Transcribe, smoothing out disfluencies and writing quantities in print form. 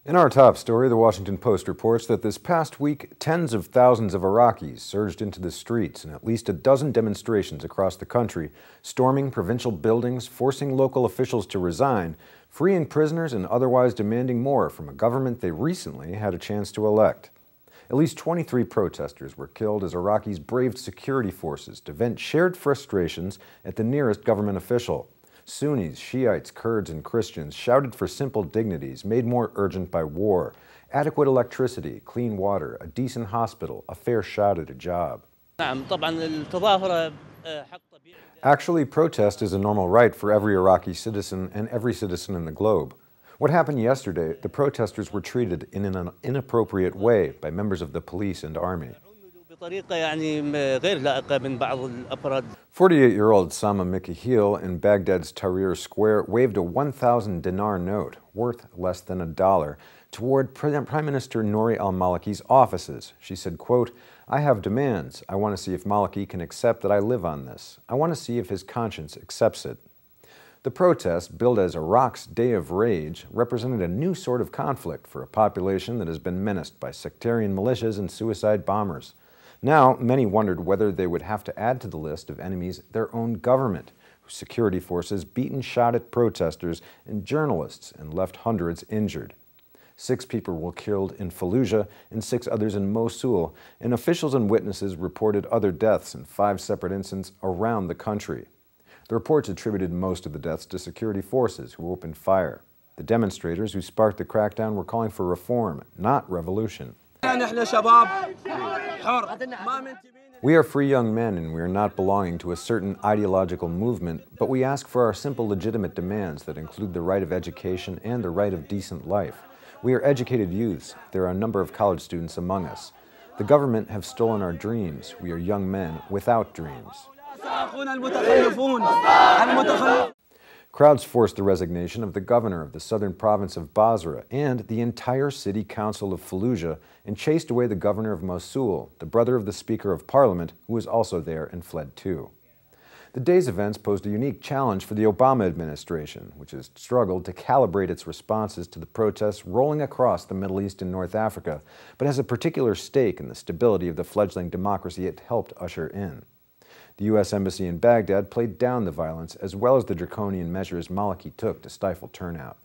In our top story, the Washington Post reports that this past week, tens of thousands of Iraqis surged into the streets in at least a dozen demonstrations across the country, storming provincial buildings, forcing local officials to resign, freeing prisoners, and otherwise demanding more from a government they recently had a chance to elect. At least 23 protesters were killed as Iraqis braved security forces to vent shared frustrations at the nearest government official. Sunnis, Shiites, Kurds, and Christians shouted for simple dignities made more urgent by war: adequate electricity, clean water, a decent hospital, a fair shot at a job. Actually, protest is a normal right for every Iraqi citizen and every citizen in the globe. What happened yesterday, the protesters were treated in an inappropriate way by members of the police and army. 48-year-old Sama Mikhail in Baghdad's Tahrir Square waved a 1,000 dinar note, worth less than $1, toward Prime Minister Nouri al-Maliki's offices. She said, quote, "I have demands. I want to see if Maliki can accept that I live on this. I want to see if his conscience accepts it." The protest, billed as Iraq's Day of Rage, represented a new sort of conflict for a population that has been menaced by sectarian militias and suicide bombers. Now, many wondered whether they would have to add to the list of enemies their own government, whose security forces beat and shot at protesters and journalists and left hundreds injured. 6 people were killed in Fallujah and 6 others in Mosul, and officials and witnesses reported other deaths in 5 separate incidents around the country. The reports attributed most of the deaths to security forces who opened fire. The demonstrators who sparked the crackdown were calling for reform, not revolution. We are free young men, and we are not belonging to a certain ideological movement, but we ask for our simple legitimate demands that include the right of education and the right of decent life. We are educated youths. There are a number of college students among us. The government have stolen our dreams. We are young men without dreams. Crowds forced the resignation of the governor of the southern province of Basra and the entire city council of Fallujah and chased away the governor of Mosul, the brother of the Speaker of Parliament, who was also there and fled too. The day's events posed a unique challenge for the Obama administration, which has struggled to calibrate its responses to the protests rolling across the Middle East and North Africa, but has a particular stake in the stability of the fledgling democracy it helped usher in. The U.S. Embassy in Baghdad played down the violence as well as the draconian measures Maliki took to stifle turnout.